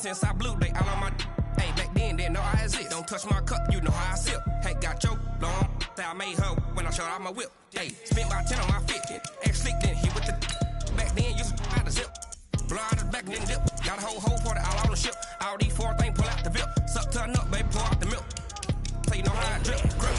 since I blew, they all on my. Hey, back then, didn't know I exist. Don't touch my cup, you know how I sip. Hey, got your long. Say I made her when I showed out my whip. Hey, spent my 10 on my fit. Ex-slick, then hit with the. Back then, used to out the zip. Blow out the back, then dip. Got a whole party all on the ship. All these 4 things, pull out the VIP. Suck to a nut, baby, pour out the milk. So you know how I drip. Grip.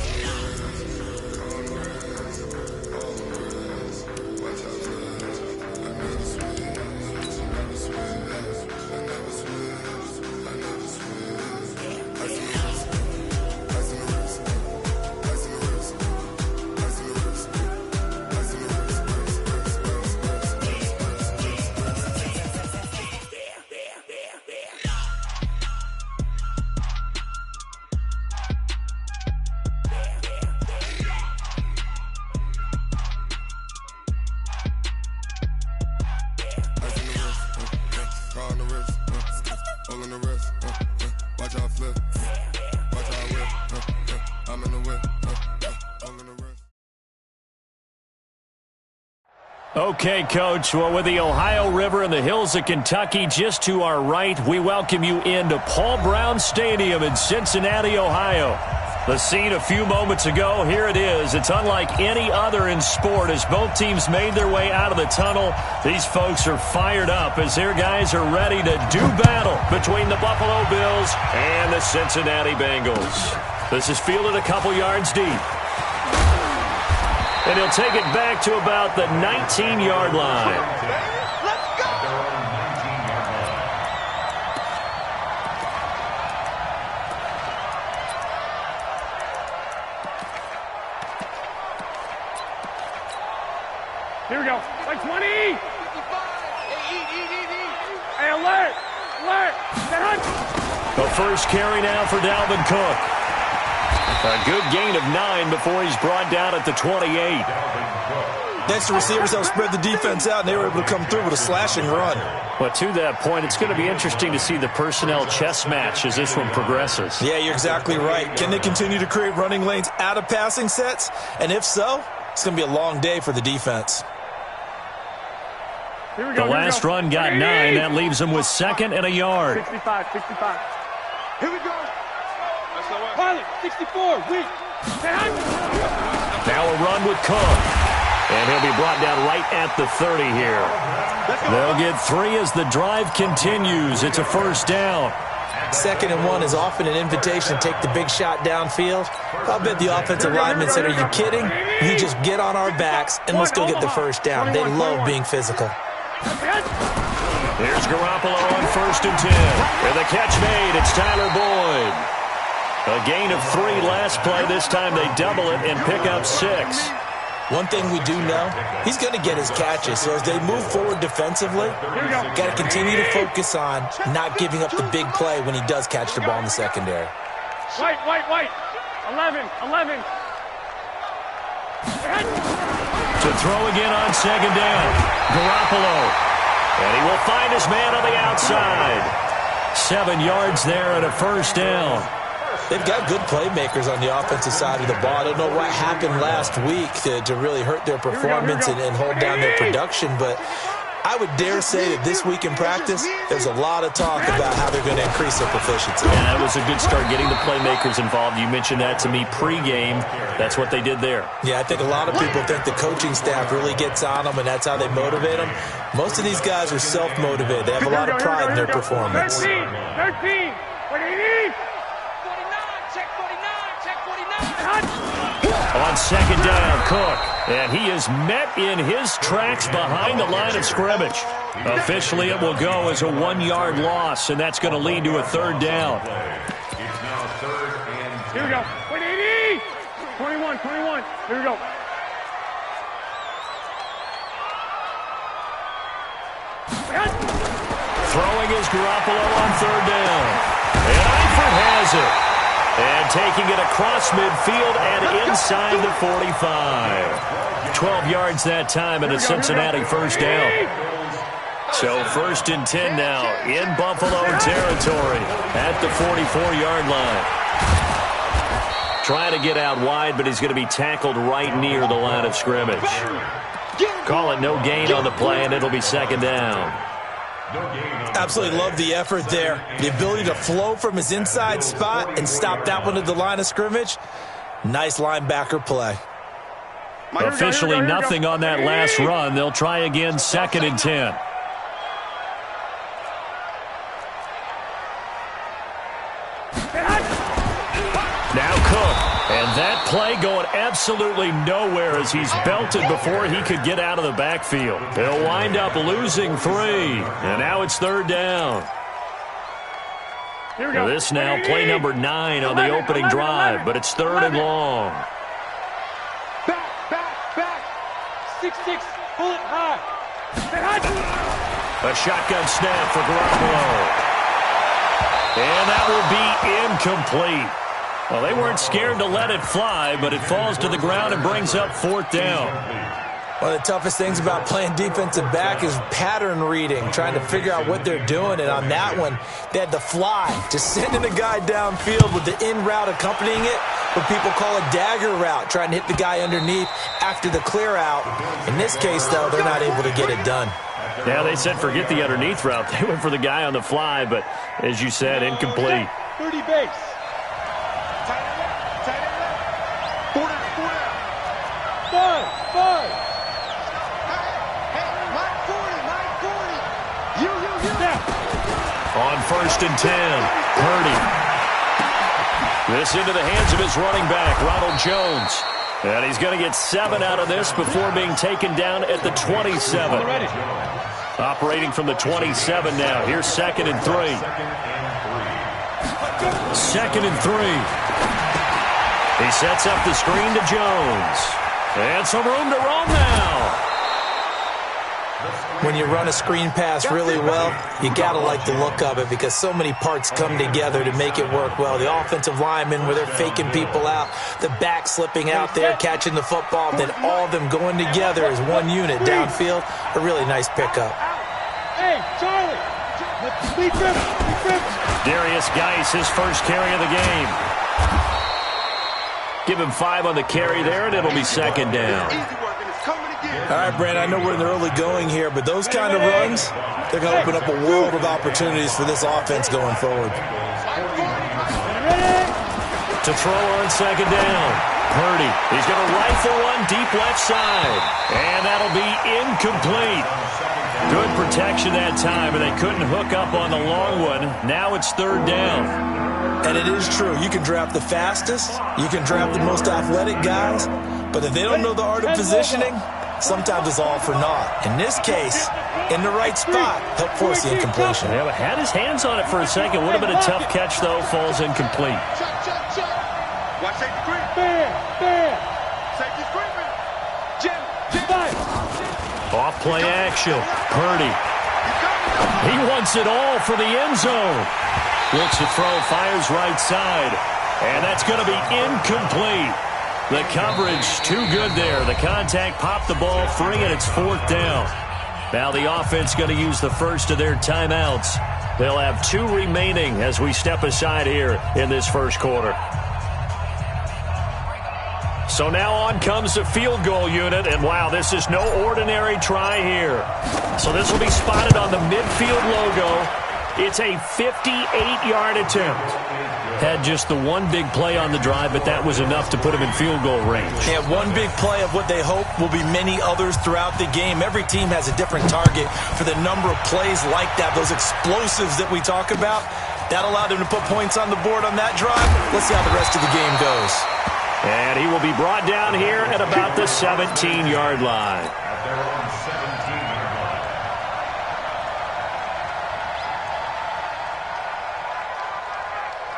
Okay, Coach, well, with the Ohio River and the hills of Kentucky just to our right, we welcome you into Paul Brown Stadium in Cincinnati, Ohio. The scene a few moments ago, here it is. It's unlike any other in sport as both teams made their way out of the tunnel. These folks are fired up as their guys are ready to do battle between the Buffalo Bills and the Cincinnati Bengals. This is fielded a couple yards deep. And he'll take it back to about the 19-yard line. Let's go! Here we go. Like 20. 55. Hey, alert. The first carry now for Dalvin Cook. A good gain of 9 before he's brought down at the 28. Next, the receivers helped spread the defense out, and they were able to come through with a slashing run. But to that point, it's going to be interesting to see the personnel chess match as this one progresses. Yeah, you're exactly right. Can they continue to create running lanes out of passing sets? And if so, it's going to be a long day for the defense. Here we go, the last run got 9. That leaves him with 2nd and a yard. 65. Here we go. Pilot, 64, weak. Now a run with Cook. And he'll be brought down right at the 30 here. They'll get 3 as the drive continues. It's a first down. 2nd and 1 is often an invitation to take the big shot downfield. I'll bet the offensive linemen said, are you kidding? You just get on our backs and let's go get the first down. They love being physical. Here's Garoppolo on 1st and 10. With a catch made, it's Tyler Boyd. A gain of 3 last play. This time they double it and pick up 6. One thing we do know, he's going to get his catches. So as they move forward defensively, got to continue to focus on not giving up the big play when he does catch the ball in the secondary. White. 11. To throw again on 2nd down. Garoppolo. And he will find his man on the outside. 7 yards there and a first down. They've got good playmakers on the offensive side of the ball. I don't know what happened last week to really hurt their performance and hold down their production, but I would dare say that this week in practice, there's a lot of talk about how they're going to increase their proficiency. Yeah, that was a good start getting the playmakers involved. You mentioned that to me pregame. That's what they did there. Yeah, I think a lot of people think the coaching staff really gets on them, and that's how they motivate them. Most of these guys are self-motivated. They have a lot of pride in their performance. 13. What do you need? On 2nd down, Cook. And he is met in his tracks behind the line of scrimmage. Officially, it will go as a 1-yard loss, and that's going to lead to a 3rd down. Here we go. 21. Here we go. Throwing is Garoppolo on 3rd down. And Eifert has it. And taking it across midfield and inside the 45. 12 yards that time and a Cincinnati first down. So 1st and 10 now in Buffalo territory at the 44-yard line. Trying to get out wide, but he's going to be tackled right near the line of scrimmage. Call it no gain on the play, and it'll be 2nd down. Absolutely love the effort there. The ability to flow from his inside spot and stop that one at the line of scrimmage. Nice linebacker play. Officially nothing on that last run. They'll try again, 2nd and 10. Now Cook. And that play going absolutely nowhere as he's belted before he could get out of the backfield. They'll wind up losing 3. And now it's 3rd down. This now play number 9 on the opening drive, but it's 3rd and long. Back. 6-6, pull it high. A shotgun snap for Garoppolo. And that will be incomplete. Well, they weren't scared to let it fly, but it falls to the ground and brings up 4th down. One of the toughest things about playing defensive back is pattern reading, trying to figure out what they're doing. And on that one, they had to fly, just sending a guy downfield with the in route accompanying it, what people call a dagger route, trying to hit the guy underneath after the clear out. In this case, though, they're not able to get it done. Yeah, they said forget the underneath route. They went for the guy on the fly, but as you said, incomplete. 30 base. Five. On 1st and 10, Purdy. This into the hands of his running back, Ronald Jones. And he's going to get 7 out of this before being taken down at the 27. Operating from the 27 now. Here's 2nd and 3. 2nd and 3. He sets up the screen to Jones. And some room to roam now. When you run a screen pass really well, you got to like the look of it because so many parts come together to make it work well. The offensive linemen, where they're faking people out, the back slipping out there, catching the football, then all of them going together as one unit downfield. A really nice pickup. Hey, Charlie! Darius Geis, his first carry of the game. Give him 5 on the carry there, and it'll be 2nd down. All right, Brand, I know we're in the early going here, but those kind of runs, they're going to open up a world of opportunities for this offense going forward. To throw on 2nd down. Purdy, he's going to rifle one deep left side. And that'll be incomplete. Good protection that time, and they couldn't hook up on the long one. Now it's 3rd down. And it is true. You can draft the fastest. You can draft the most athletic guys. But if they don't know the art of positioning, sometimes it's all for naught. In this case, in the right spot, help force the incompletion. Yeah, but had his hands on it for a second. Would have been a tough catch, though. Falls incomplete. Watch safety screen. Fair. Safety screen. Jim. Off play action. Purdy. He wants it all for the end zone. Looks to throw, fires right side. And that's going to be incomplete. The coverage too good there. The contact popped the ball free, and it's 4th down. Now the offense going to use the first of their timeouts. They'll have 2 remaining as we step aside here in this first quarter. So now on comes the field goal unit, and wow, this is no ordinary try here. So this will be spotted on the midfield logo. It's a 58-yard attempt. Had just the one big play on the drive, but that was enough to put him in field goal range. Yeah, one big play of what they hope will be many others throughout the game. Every team has a different target for the number of plays like that, those explosives that we talk about. That allowed them to put points on the board on that drive. Let's see how the rest of the game goes. And he will be brought down here at about the 17-yard line.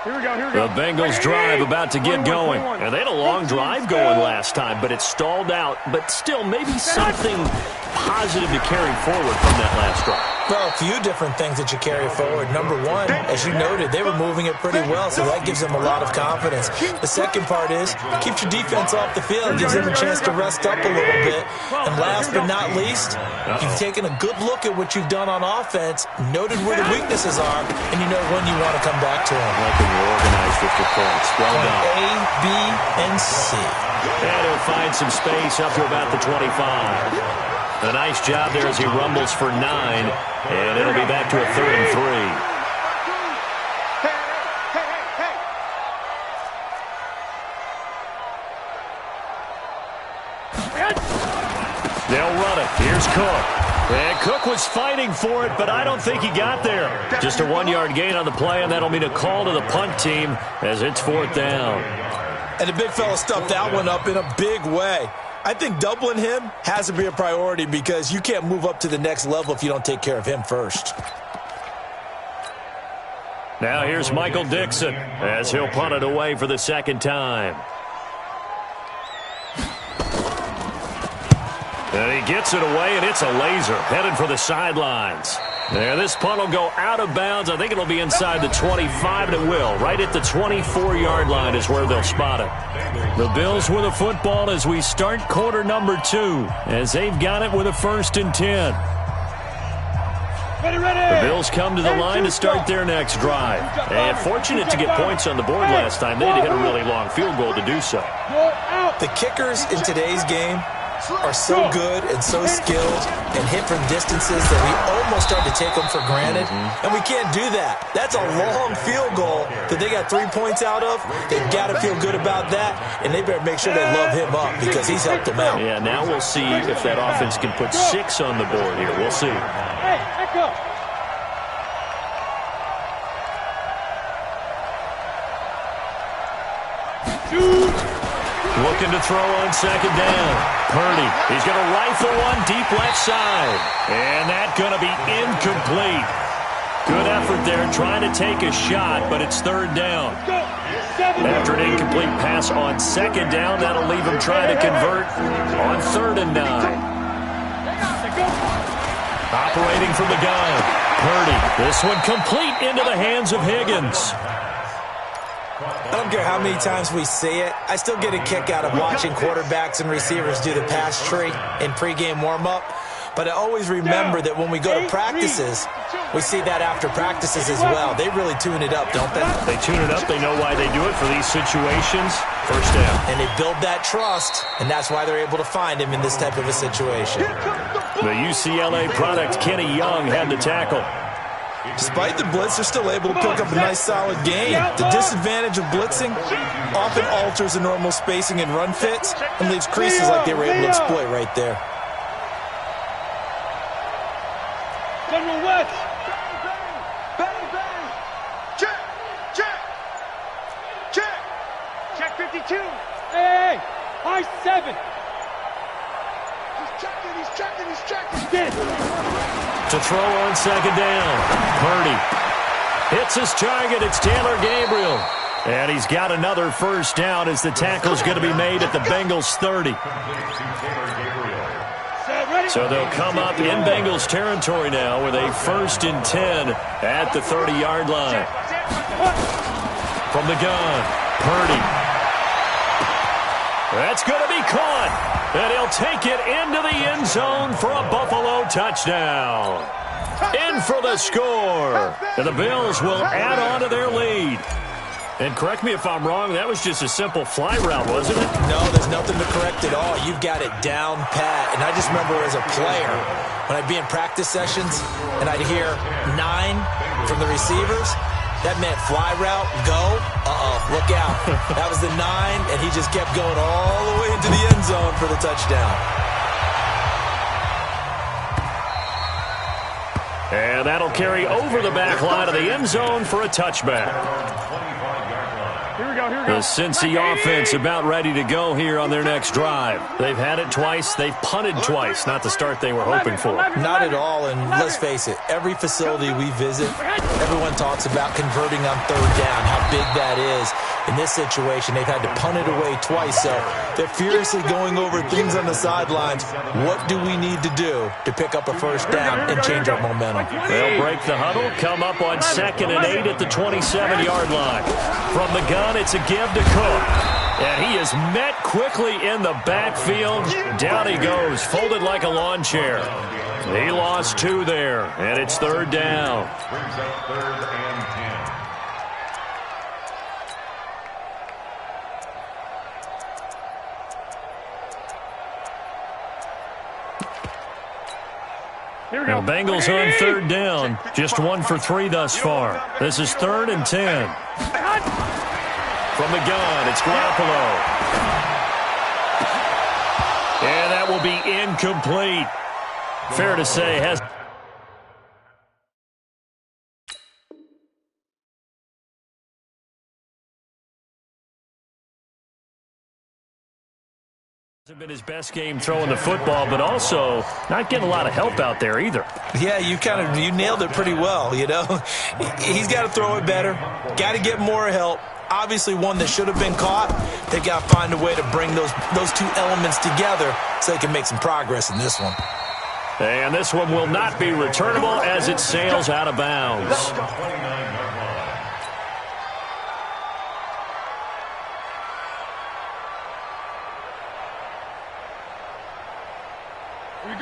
Here we go. The Bengals drive about to get going. And they had a long drive going last time, but it stalled out. But still, maybe something positive to carry forward from that last drive. Well, a few different things that you carry forward. Number one, as you noted, they were moving it pretty well, so that gives them a lot of confidence. The second part is, keeps your defense off the field, gives them a chance to rest up a little bit. And last but not least, you've taken a good look at what you've done on offense, noted where the weaknesses are, and you know when you want to come back to them. Like when you're organized with your points. Well done. A, B, and C. And he'll find some space up to about the 25. A nice job there as he rumbles for 9, and it'll be back to a 3rd and 3. They'll run it. Here's Cook. And Cook was fighting for it, but I don't think he got there. Just a 1-yard gain on the play, and that'll mean a call to the punt team as it's 4th down. And the big fella stuffed that one up in a big way. I think doubling him has to be a priority because you can't move up to the next level if you don't take care of him first. Now here's Michael Dixon as he'll punt it away for the 2nd time. And he gets it away, and it's a laser headed for the sidelines. There, this punt will go out of bounds. I think it'll be inside the 25, and it will. Right at the 24-yard line is where they'll spot it. The Bills with a football as we start quarter number 2, as they've got it with a 1st and 10. The Bills come to the line to start their next drive. And fortunate to get points on the board last time. They had to hit a really long field goal to do so. The kickers in today's game are so good and so skilled and hit from distances that we almost start to take them for granted, and we can't do that. That's a long field goal that they got 3 points out of. They've got to feel good about that, and they better make sure they love him up because he's helped them out. Yeah, now we'll see if that offense can put 6 on the board here. We'll see. Hey, echo. Looking to throw on 2nd down. Purdy, he's going to rifle one deep left side. And that's going to be incomplete. Good effort there trying to take a shot, but it's 3rd down. After an incomplete pass on 2nd down, that'll leave him trying to convert on 3rd and 9. Operating from the gun. Purdy, this one complete into the hands of Higgins. I don't care how many times we see it. I still get a kick out of watching quarterbacks and receivers do the pass tree in pregame warm-up. But I always remember that when we go to practices, we see that after practices as well. They really tune it up, don't they? They tune it up. They know why they do it for these situations. 1st down. And they build that trust, and that's why they're able to find him in this type of a situation. The UCLA product, Kenny Young, had the tackle. Despite the blitz, they're still able to pick up a nice, solid gain. The disadvantage of blitzing often alters the normal spacing and run fits and leaves creases like they were able to exploit right there. General West. Bang, bang. Check, check, check. Check 52. Hey, high 7. He's checking. To throw on 2nd down. Purdy hits his target. It's Taylor Gabriel. And he's got another 1st down as the tackle's going to be made at the Bengals 30. So they'll come up in Bengals territory now with a 1st and 10 at the 30-yard line. From the gun, Purdy. That's going to be caught. And he'll take it into the end zone for a Buffalo touchdown. In for the score. And the Bills will add on to their lead. And correct me if I'm wrong, that was just a simple fly route, wasn't it? No, there's nothing to correct at all. You've got it down pat. And I just remember as a player, when I'd be in practice sessions and I'd hear 9 from the receivers, that meant fly route, go, look out. That was the 9, and he just kept going all the way into the end zone for the touchdown. And that'll carry over the back line of the end zone for a touchback. Here we go. The Cincy offense about ready to go here on their next drive. They've had it twice. They've punted twice. Not the start they were hoping for. Not at all, and let's face it, every facility we visit, everyone talks about converting on 3rd down, how big that is. In this situation, they've had to punt it away twice, so they're furiously going over things on the sidelines. What do we need to do to pick up a 1st down and change our momentum? They'll break the huddle, come up on 2nd and 8 at the 27-yard line. From the gun, it's a give to Cook. And he is met quickly in the backfield. Down he goes, folded like a lawn chair. He lost 2 there, and it's 3rd down. Brings up 3rd and 10. Now, Bengals on third down. Just 1 for 3 thus far. This is 3rd and 10. From the gun, it's Garoppolo. And that will be incomplete. Fair to say, hasn't been his best game throwing the football, but also not getting a lot of help out there either. Yeah, you nailed it pretty well, you know. He's got to throw it better, got to get more help. Obviously one that should have been caught. They've got to find a way to bring those two elements together so they can make some progress in this one. And this one will not be returnable as it sails out of bounds.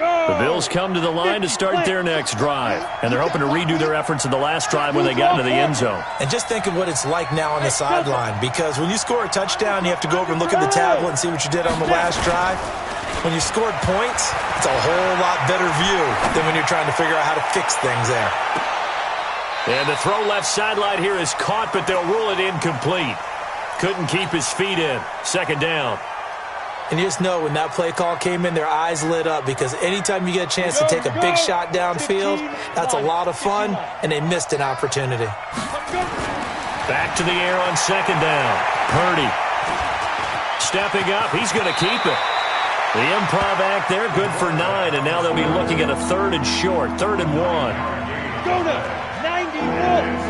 The Bills come to the line to start their next drive, and they're hoping to redo their efforts in the last drive when they got into the end zone. And just think of what it's like now on the sideline, because when you score a touchdown, you have to go over and look at the tablet and see what you did on the last drive. When you scored points, it's a whole lot better view than when you're trying to figure out how to fix things there. And the throw left sideline here is caught, but they'll rule it incomplete. Couldn't keep his feet in. 2nd down. And you just know when that play call came in, their eyes lit up, because anytime you get a chance to take a big shot downfield, that's a lot of fun, and they missed an opportunity. Back to the air on 2nd down. Purdy stepping up. He's going to keep it. The improv act there, good for 9, and now they'll be looking at a 3rd and short, 3rd and 1. Go to 90 volts.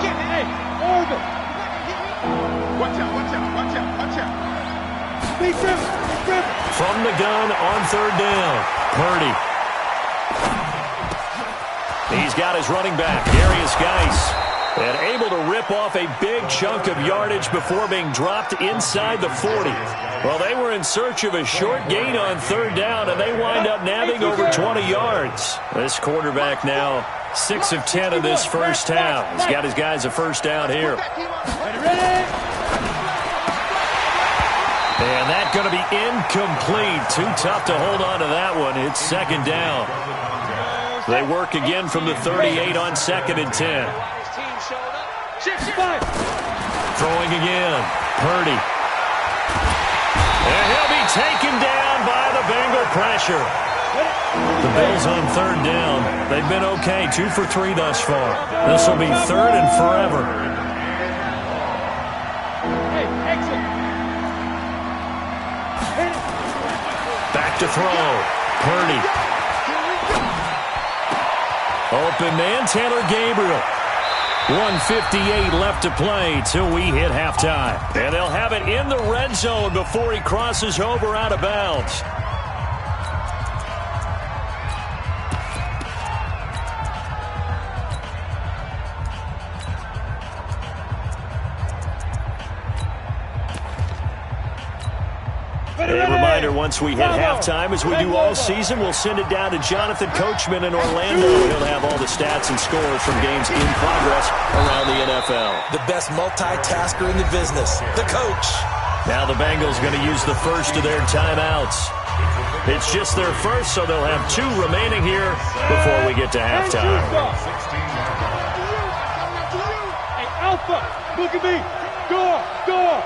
Hey, orbit. Watch out, watch out, watch out, watch out. From the gun on 3rd down. Purdy. He's got his running back, Darius Geis, and able to rip off a big chunk of yardage before being dropped inside the 40. Well, they were in search of a short gain on 3rd down, and they wind up nabbing over 20 yards. This quarterback now 6 of 10 in this first half. He's got his guys a first down here. And that's going to be incomplete. Too tough to hold on to that one. It's 2nd down. They work again from the 38 on 2nd and 10. Throwing again. Purdy. And he'll be taken down by the Bengal pressure. The Bills on 3rd down. They've been okay. 2 for 3 thus far. This will be 3rd and forever. Back to throw. Purdy. Open man, Taylor Gabriel. 1:58 left to play till we hit halftime. And they'll have it in the red zone before he crosses over out of bounds. A reminder, once we hit halftime, as we do all season, we'll send it down to Jonathan Coachman in Orlando. He'll have all the stats and scores from games in progress around the NFL. The best multitasker in the business, the coach. Now the Bengals going to use the first of their timeouts. It's just their first, so they'll have 2 remaining here before we get to halftime. Hey, Alpha, look at me. Go, go.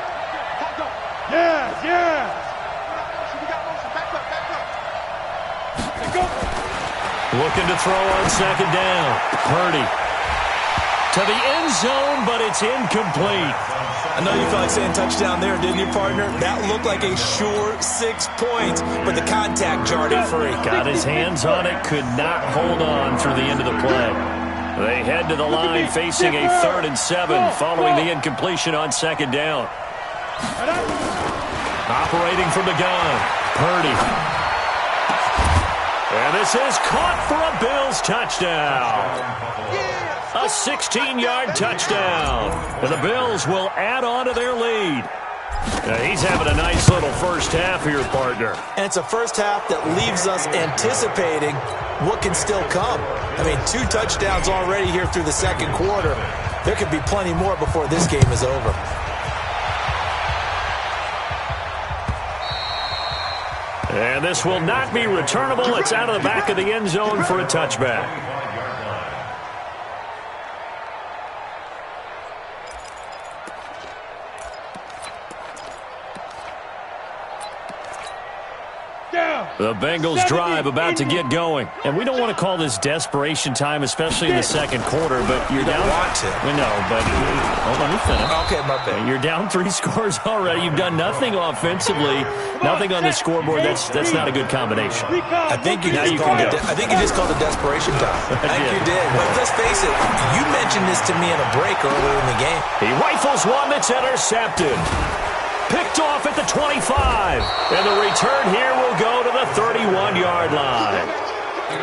Yes, yes. Looking to throw on 2nd down. Purdy. To the end zone, but it's incomplete. I know you felt like saying touchdown there, didn't you, partner? That looked like a sure 6 points, but the contact jarred it free. Got his hands on it, could not hold on through the end of the play. They head to the line facing a 3rd and 7 following the incompletion on 2nd down. Operating from the gun, Purdy. And this is caught for a Bills touchdown. A 16-yard touchdown. And the Bills will add on to their lead. Now he's having a nice little first half here, partner. And it's a first half that leaves us anticipating what can still come. I mean, 2 touchdowns already here through the 2nd quarter. There could be plenty more before this game is over. And this will not be returnable. It's out of the back of the end zone for a touchback. The Bengals drive about to get going. And we don't want to call this desperation time, especially in the second quarter, but you're down. You don't want to. We know, but let me finish. Okay, my bad. You're down 3 scores already. You've done nothing offensively, nothing on the scoreboard. That's not a good combination. I think you just called it desperation time. I think you did. But let's face it, you mentioned this to me in a break earlier in the game. He rifles one that's intercepted. Picked off at the 25. And the return here will go to the 31-yard line.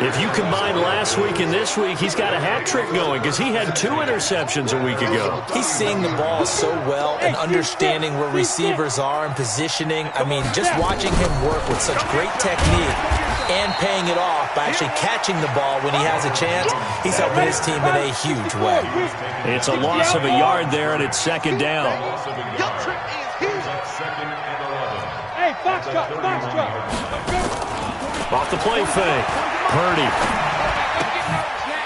If you combine last week and this week, he's got a hat trick going because he had 2 interceptions a week ago. He's seeing the ball so well and understanding where receivers are and positioning. I mean, just watching him work with such great technique and paying it off by actually catching the ball when he has a chance, he's helping his team in a huge way. It's a loss of a yard there, and it's second down. Hey, box drop. Off the play fake. Purdy.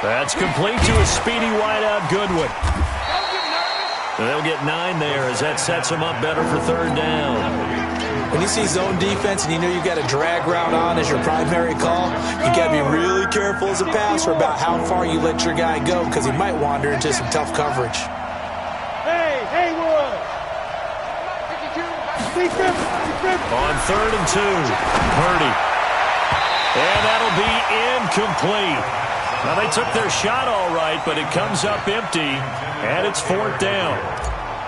That's complete to a speedy wideout Goodwin. They'll get 9 there as that sets them up better for third down. When you see zone defense and you know you've got a drag route on as your primary call, you got to be really careful as a passer about how far you let your guy go because he might wander into some tough coverage. Hey, Haywood. On 3rd and 2, Purdy. And that'll be incomplete. Now, they took their shot all right, but it comes up empty, and it's 4th down.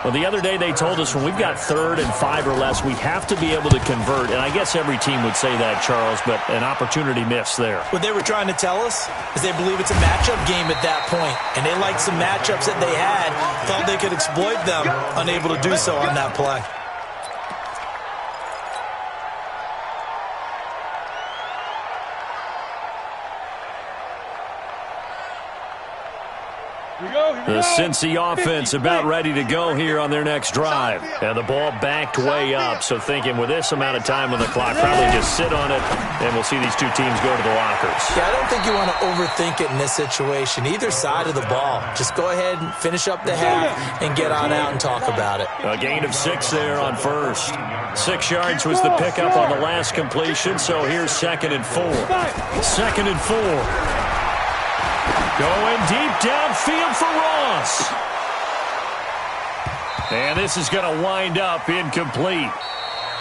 Well, the other day they told us when we've got 3rd and 5 or less, we have to be able to convert. And I guess every team would say that, Charles, but an opportunity missed there. What they were trying to tell us is they believe it's a matchup game at that point, and they liked some matchups that they had, thought they could exploit them, unable to do so on that play. The Cincy offense about ready to go here on their next drive. And the ball backed way up, so thinking with this amount of time on the clock, probably just sit on it, and we'll see these two teams go to the lockers. Yeah, I don't think you want to overthink it in this situation. Either side of the ball. Just go ahead and finish up the half and get on out and talk about it. A gain of 6 there on first. 6 yards was the pickup on the last completion, so here's 2nd and 4. 2nd and 4. Going deep downfield for Ross. And this is going to wind up incomplete.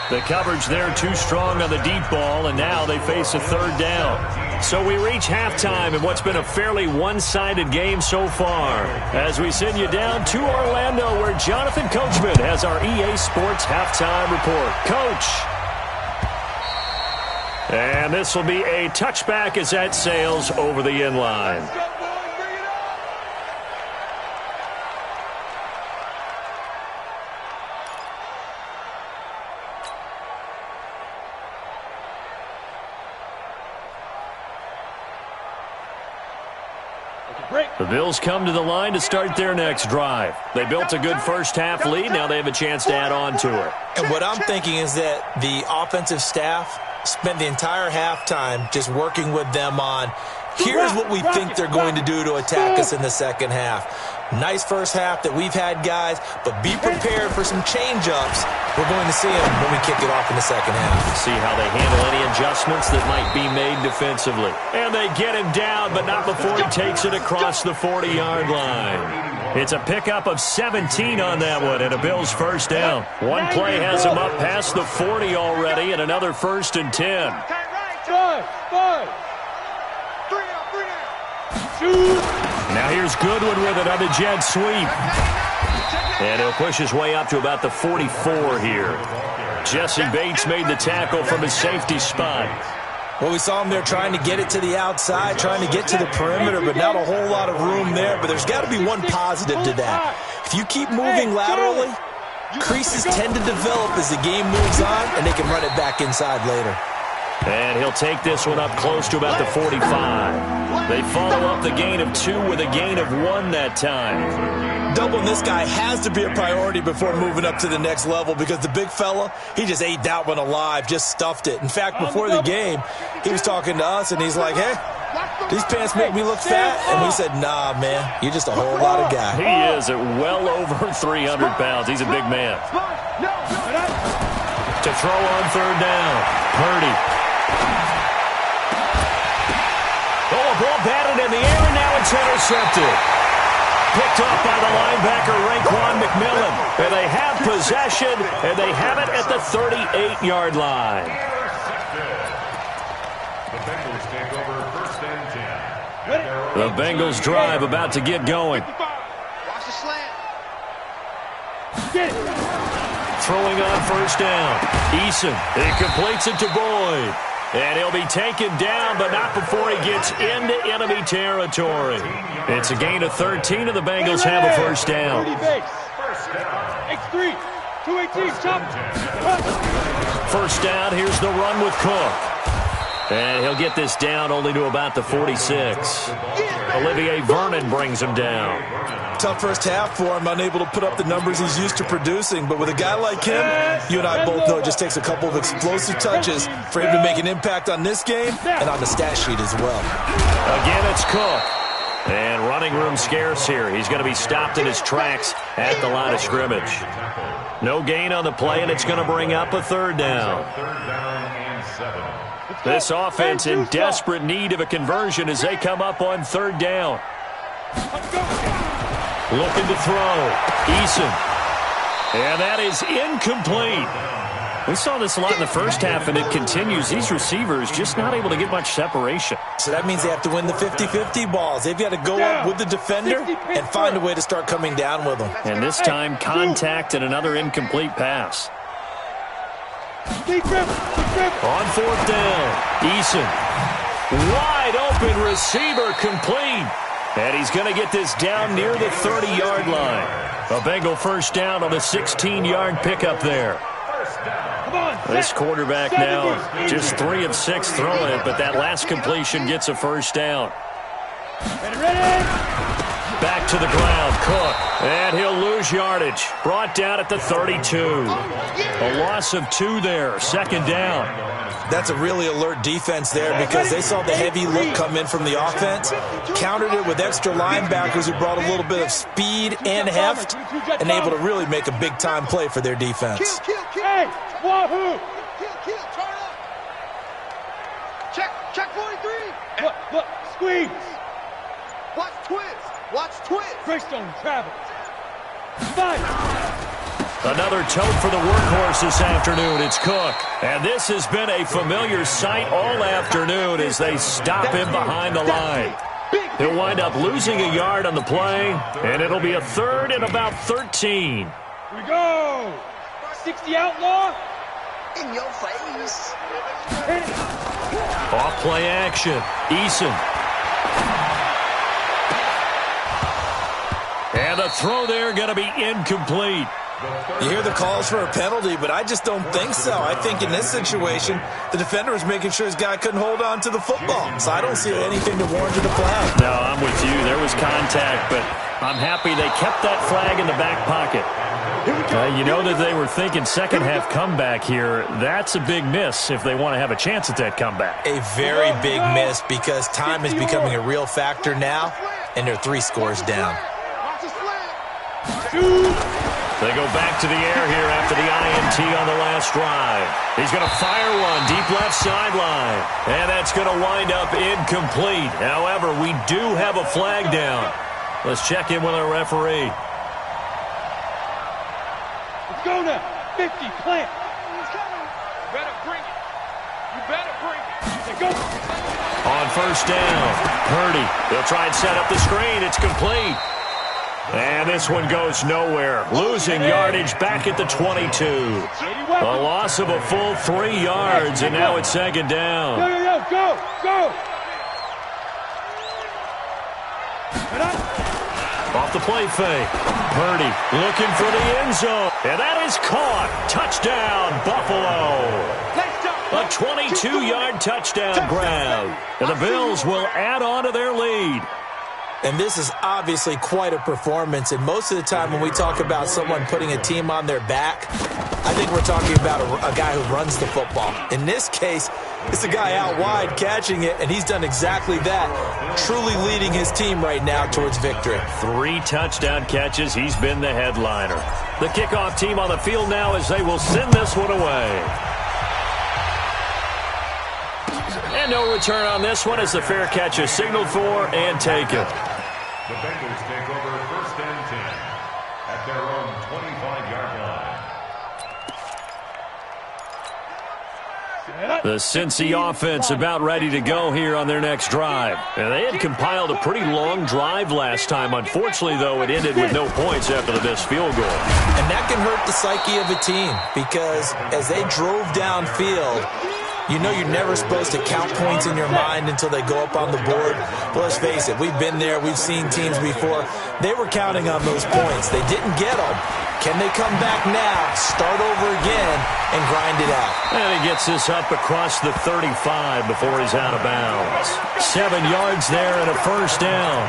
The coverage there too strong on the deep ball, and now they face a 3rd down. So we reach halftime in what's been a fairly one-sided game so far. As we send you down to Orlando, where Jonathan Coachman has our EA Sports halftime report. Coach. And this will be a touchback as that sails over the end line. The Bills come to the line to start their next drive. They built a good first-half lead. Now they have a chance to add on to it. And what I'm thinking is that the offensive staff spent the entire halftime just working with them on, here's what we think they're going to do to attack us in the second half. Nice first half that we've had, guys, but be prepared for some change-ups. We're going to see them when we kick it off in the second half. See how they handle any adjustments that might be made defensively. And they get him down, but not before he takes it across the 40-yard line. It's a pickup of 17 on that one, and a Bills first down. One play has him up past the 40 already, and another 1st and 10. Now here's Goodwin with it on the jet sweep. And he'll push his way up to about the 44 here. Jesse Bates made the tackle from his safety spot. Well, we saw him there trying to get it to the outside, trying to get to the perimeter, but not a whole lot of room there. But there's got to be one positive to that. If you keep moving laterally, creases tend to develop as the game moves on, and they can run it back inside later. And he'll take this one up close to about the 45. They follow up the gain of 2 with a gain of 1 that time. Doubling this guy has to be a priority before moving up to the next level because the big fella, he just ate that one alive, just stuffed it. In fact, before the game, he was talking to us, and he's like, hey, these pants make me look fat. And we said, nah, man, you're just a whole lot of guy. He is at well over 300 pounds. He's a big man. To throw on third down, Purdy. Oh, a ball batted in the air, and now it's intercepted. Picked up by the linebacker, Raekwon McMillan. And they have possession, and they have it at the 38-yard line. The Bengals drive about to get going. Watch the slant. Throwing on first down. Eason, he completes it to Boyd. And he'll be taken down, but not before he gets into enemy territory. It's a gain of 13, and the Bengals have a first down. X3, 218, chop. First down, here's the run with Cook. And he'll get this down only to about the 46. Olivier Vernon brings him down. Tough first half for him, unable to put up the numbers he's used to producing. But with a guy like him, you and I both know it just takes a couple of explosive touches for him to make an impact on this game and on the stat sheet as well. Again, it's Cook. And running room scarce here. He's going to be stopped in his tracks at the line of scrimmage. No gain on the play, and it's going to bring up a third down. This offense in desperate need of a conversion as they come up on third down. Looking to throw. Eason. And that is incomplete. We saw this a lot in the first half, and it continues. These receivers just not able to get much separation. So that means they have to win the 50-50 balls. They've got to go up with the defender and find a way to start coming down with them. And this time, contact and another incomplete pass. On fourth down, Eason. Wide open receiver complete. And he's going to get this down near the 30-yard line. A Bengal first down on a 16-yard pickup there. This quarterback now just 3 of 6 throwing it, but that last completion gets a first down. Back to the ground, Cook. And he'll lose yardage. Brought down at the 32. A loss of 2 there. Second down. That's a really alert defense there because they saw the heavy look come in from the offense, countered it with extra linebackers who brought a little bit of speed and heft, and able to really make a big-time play for their defense. Hey, wahoo! Turn up. Check 43. Look, squeeze. Watch twist. Watch twist. Greystone travel. Fight. Another tote for the workhorse this afternoon. It's Cook. And this has been a familiar sight all afternoon as they stop him behind the line. He'll wind up losing a yard on the play, and it'll be a third and about 13. Here we go. 60 outlaw. In your face. Off play action. Eason. And the throw there going to be incomplete. You hear the calls for a penalty, but I just don't think so. I think in this situation, the defender was making sure his guy couldn't hold on to the football. So I don't see anything to warrant a flag. No, I'm with you. There was contact, but I'm happy they kept that flag in the back pocket. You know that they were thinking second half comeback here. That's a big miss if they want to have a chance at that comeback. A very big miss because time is becoming a real factor now, and they're 3 scores down. They go back to the air here after the INT on the last drive. He's going to fire one deep left sideline. And that's going to wind up incomplete. However, we do have a flag down. Let's check in with our referee. Let's go now. 50, plant. Better bring it. You better bring it. Go. On first down, Purdy. They'll try and set up the screen. It's complete. And this one goes nowhere. Losing yardage back at the 22. A loss of a full 3 yards, and now it's second down. Go. Off the play fake. Purdy looking for the end zone. And that is caught. Touchdown, Buffalo. A 22-yard touchdown grab. And the Bills will add on to their lead. And this is obviously quite a performance. And most of the time when we talk about someone putting a team on their back, I think we're talking about a guy who runs the football. In this case, it's a guy out wide catching it, and he's done exactly that, truly leading his team right now towards victory. 3 touchdown catches. He's been the headliner. The kickoff team on the field now as they will send this one away. And no return on this one as the fair catch is signaled for and taken. The Bengals take over 1st and 10 at their own 25-yard line. The Cincy offense about ready to go here on their next drive. And they had compiled a pretty long drive last time. Unfortunately, though, it ended with no points after the missed field goal. And that can hurt the psyche of a team because as they drove downfield, you know you're never supposed to count points in your mind until they go up on the board. But let's face it, we've been there. We've seen teams before. They were counting on those points. They didn't get them. Can they come back now, start over again, and grind it out? And he gets this up across the 35 before he's out of bounds. 7 yards there and a 1st down.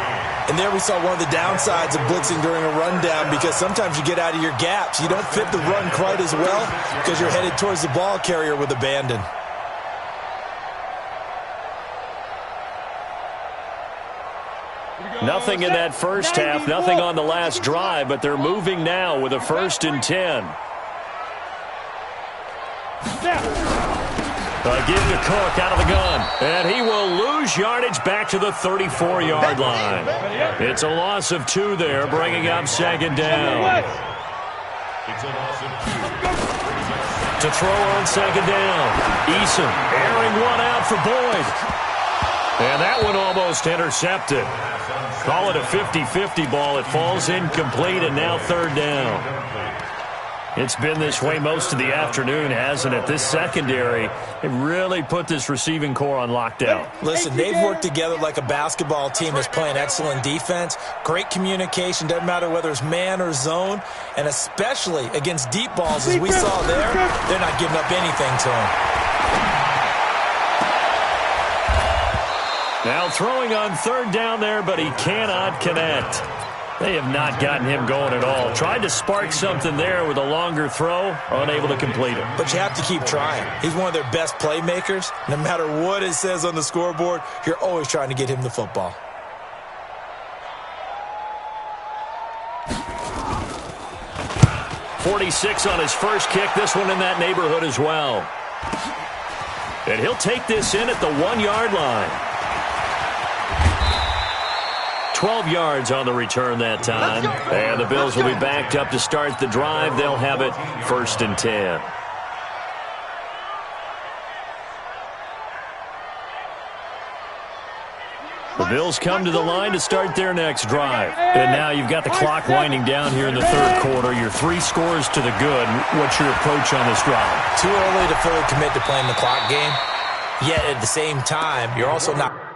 And there we saw one of the downsides of blitzing during a rundown because sometimes you get out of your gaps. You don't fit the run quite as well because you're headed towards the ball carrier with abandon. Nothing in that first half, nothing on the last drive, but they're moving now with a 1st and 10. Give to Cook out of the gun, and he will lose yardage back to the 34-yard line. It's a loss of 2 there, bringing up 2nd down. It's a loss of 2. To throw on 2nd down. Eason airing one out for Boyd. And that one almost intercepted. Call it a 50-50 ball. It falls incomplete, and now 3rd down. It's been this way most of the afternoon, hasn't it? This secondary, it really put this receiving core on lockdown. Listen, they've worked together like a basketball team that's playing excellent defense. Great communication, doesn't matter whether it's man or zone, and especially against deep balls, as we saw there, they're not giving up anything to them. Now throwing on 3rd down there, but he cannot connect. They have not gotten him going at all. Tried to spark something there with a longer throw, unable to complete it. But you have to keep trying. He's one of their best playmakers. No matter what it says on the scoreboard, you're always trying to get him the football. .46 on his first kick. This one in that neighborhood as well. And he'll take this in at the 1-yard line. 12 yards on the return that time. And the Bills will be backed up to start the drive. They'll have it 1st and 10. The Bills come to the line to start their next drive. And now you've got the clock winding down here in the 3rd quarter. You're 3 scores to the good. What's your approach on this drive? Too early to fully commit to playing the clock game. Yet at the same time, you're also not...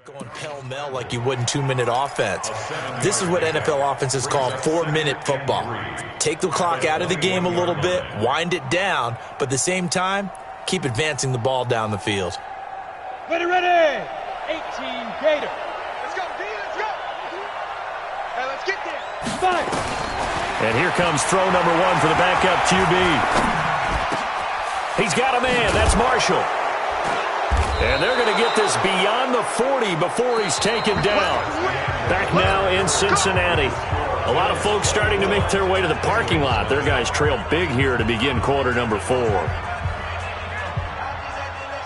going pell-mell like you would in 2-minute offense. This is what NFL offenses call 4-minute football. Take the clock out of the game a little bit, wind it down, but at the same time, keep advancing the ball down the field. Ready, ready! 18 Gator. Let's go, D, let's go. Hey, let's get there. Five. And here comes throw number 1 for the backup QB. He's got a man. That's Marshall. And they're going to get this beyond the 40 before he's taken down. Back now in Cincinnati. A lot of folks starting to make their way to the parking lot. Their guys trail big here to begin quarter number 4.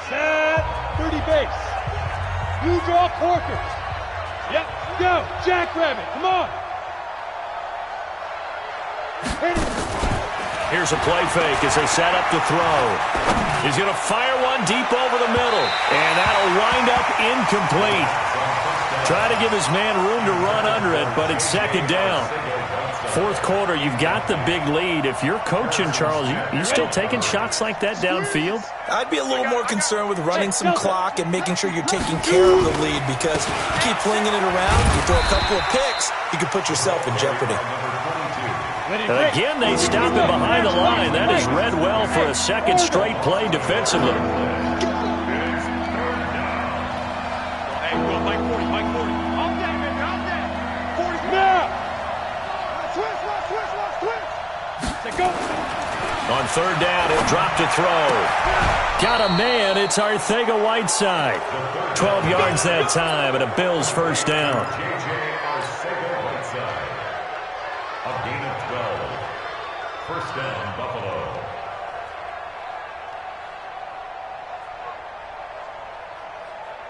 Set. 30 base. You draw Corkers. Yep. Go. Jackrabbit. Come on. Here's a play fake as they set up to throw. He's going to fire one deep over the middle. And that'll wind up incomplete. Try to give his man room to run under it, but it's 2nd down. fourth quarter, you've got the big lead. If you're coaching, Charles, you still taking shots like that downfield? I'd be a little more concerned with running some clock and making sure you're taking care of the lead, because you keep flinging it around, you throw a couple of picks, you can put yourself in jeopardy. Again, they stop him behind the line. That is read well for a second straight play defensively. On third down, he'll drop to throw. Got a man. It's Arcega-Whiteside. 12 yards that time, and a Bills first down. A gain of 12. First down, Buffalo.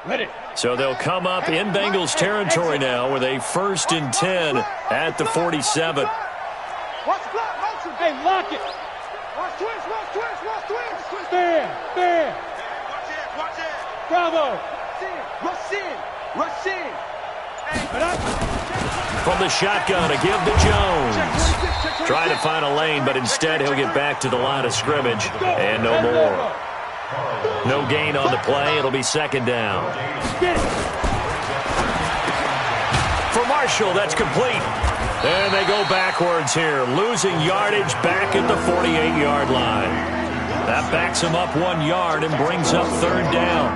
Ready. So they'll come up in Bengals territory now with a 1st and 10 at the 47. Hey, lock it. Watch twist. Bam. Watch it. Bravo. Rush in. From the shotgun, a give to Jones. Trying to find a lane, but instead he'll get back to the line of scrimmage, and no more. No gain on the play. It'll be second down. For Marshall, that's complete. And they go backwards here, losing yardage back at the 48-yard line. That backs him up 1 yard and brings up third down.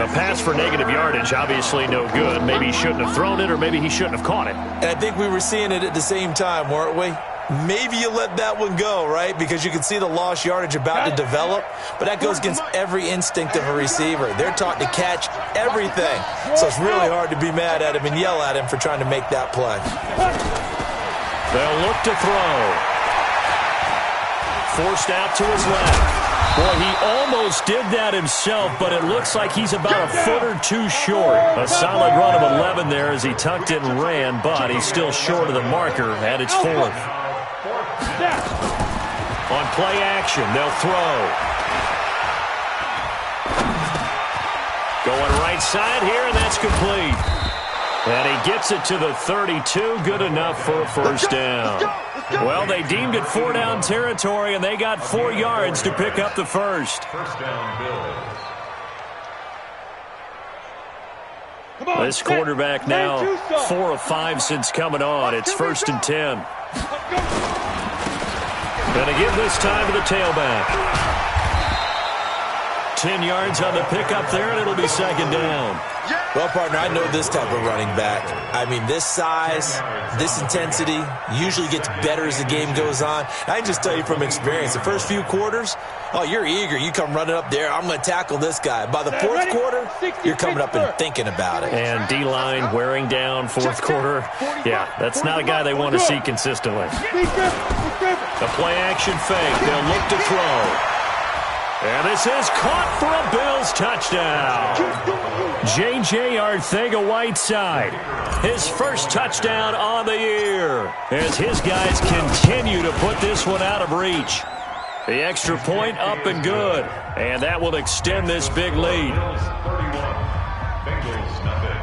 A pass for negative yardage, obviously no good. Maybe he shouldn't have thrown it, or maybe he shouldn't have caught it. And I think we were seeing it at the same time, weren't we? Maybe you let that one go, right? Because you can see the lost yardage about to develop. But that goes against every instinct of a receiver. They're taught to catch everything. So it's really hard to be mad at him and yell at him for trying to make that play. They'll look to throw. Forced out to his left. Boy, he almost did that himself, but it looks like he's about a foot or two short. A solid run of 11 there as he tucked it and ran, but he's still short of the marker at its fourth. On play action, they'll throw. Going right side here, and that's complete. And he gets it to the 32, good enough for a first down. Well, they deemed it 4-down territory, and they got 4 yards to pick up the first. First down, Bills. This quarterback now 4 of 5 since coming on. It's 1st and 10. Going to give this time to the tailback. 10 yards on the pickup there, and it'll be second down. Well, partner, I know this type of running back. I mean, this size, this intensity usually gets better as the game goes on. I can just tell you from experience, the first few quarters, oh, you're eager. You come running up there, I'm going to tackle this guy. By the fourth quarter, you're coming up and thinking about it. And D-line wearing down fourth quarter. Yeah, that's not a guy they want to see consistently. The play-action fake. They'll look to throw. And this is caught for a Bills touchdown. J.J. Arcega-Whiteside, his first touchdown on the year, as his guys continue to put this one out of reach. The extra point up and good, and that will extend this big lead. Bills 31, Bengals nothing.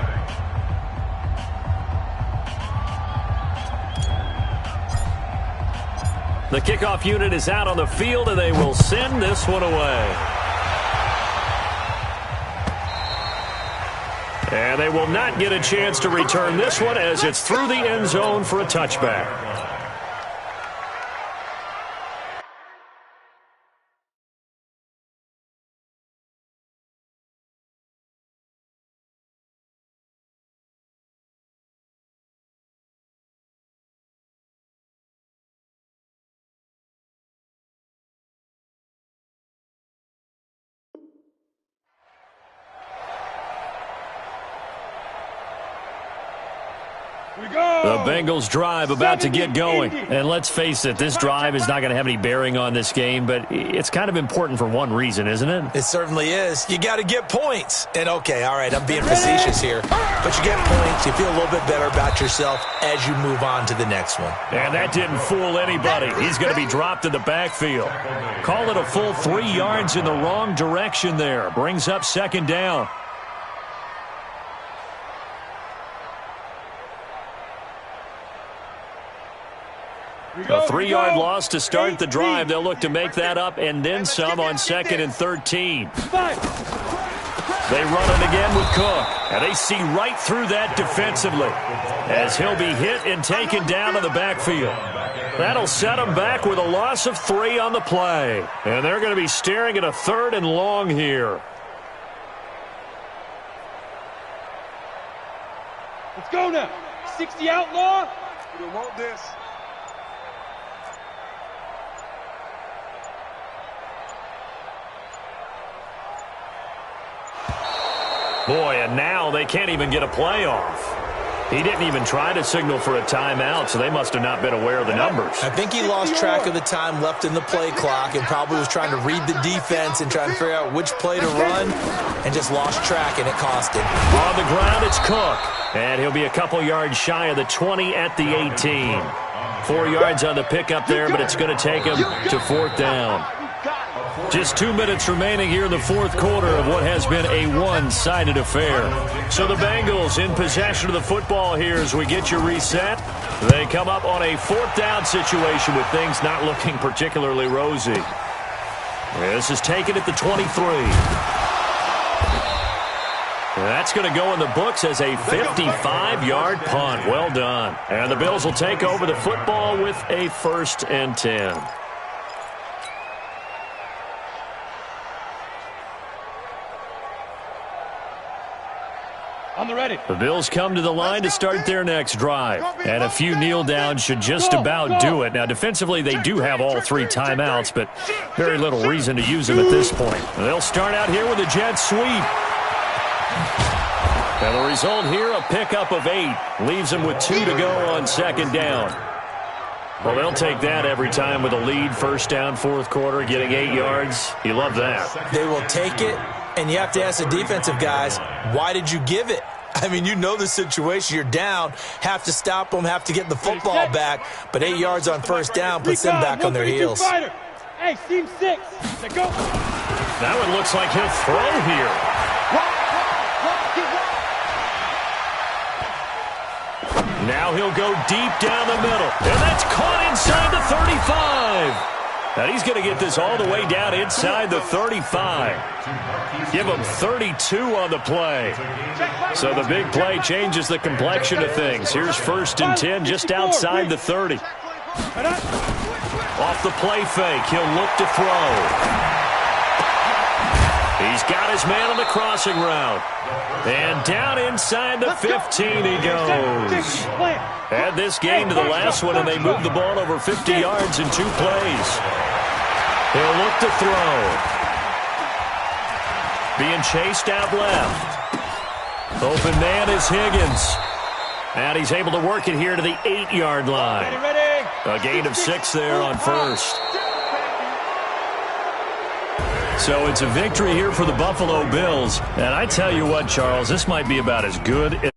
The kickoff unit is out on the field, and they will send this one away. And they will not get a chance to return this one, as it's through the end zone for a touchback. The Bengals drive about to get going. And let's face it, this drive is not going to have any bearing on this game, but it's kind of important for one reason, isn't it? It certainly is. You got to get points. And okay, all right, I'm being facetious here, but you get points. You feel a little bit better about yourself as you move on to the next one. And that didn't fool anybody. He's going to be dropped in the backfield. Call it a full 3 yards in the wrong direction there. Brings up second down. A 3-yard loss to start the drive. They'll look to make that up and then some on 2nd and 13. They run it again with Cook, and they see right through that defensively as he'll be hit and taken down in the backfield. That'll set them back with a loss of 3 on the play. And they're going to be staring at a 3rd and long here. Let's go now. 60 outlaw. You don't want this. Boy, and now they can't even get a play off. He didn't even try to signal for a timeout, so they must have not been aware of the numbers. I think he lost track of the time left in the play clock and probably was trying to read the defense and trying to figure out which play to run and just lost track, and it cost him. On the ground, it's Cook, and he'll be a couple yards shy of the 20 at the 18. 4 yards on the pickup there, but it's going to take him to 4th down. Just 2 minutes remaining here in the 4th quarter of what has been a one-sided affair. So the Bengals in possession of the football here as we get you reset. They come up on a 4th down situation with things not looking particularly rosy. This is taken at the 23. That's going to go in the books as a 55-yard punt. Well done. And the Bills will take over the football with a 1st and 10. On the ready. The Bills come to the line to start their next drive. And a few kneel downs should just about do it. Now, defensively, they do have all 3 timeouts, but very little reason to use them at this point. They'll start out here with a jet sweep. And the result here, a pickup of 8. Leaves them with 2 to go on 2nd down. Well, they'll take that every time with a lead. 1st down, 4th quarter, getting 8 yards. You love that. They will take it, and you have to ask the defensive guys, why did you give it? I mean, you know the situation. You're down, have to stop them, have to get the football back, but 8 yards on 1st down puts them back on their heels. Hey, team 6. Let's go. That one looks like he'll throw here. Now he'll go deep down the middle. And that's caught inside the 35. And he's going to get this all the way down inside the 35. Give him 32 on the play. So the big play changes the complexion of things. Here's 1st and 10 just outside the 30. Off the play fake, he'll look to throw. He's got his man on the crossing route. And down inside the 15 he goes. Add this game to the last one, and they moved the ball over 50 yards in 2 plays. He'll look to throw. Being chased out left. Open man is Higgins. And he's able to work it here to the 8-yard line. A gain of 6 there on 1st. So it's a victory here for the Buffalo Bills. And I tell you what, Charles, this might be about as good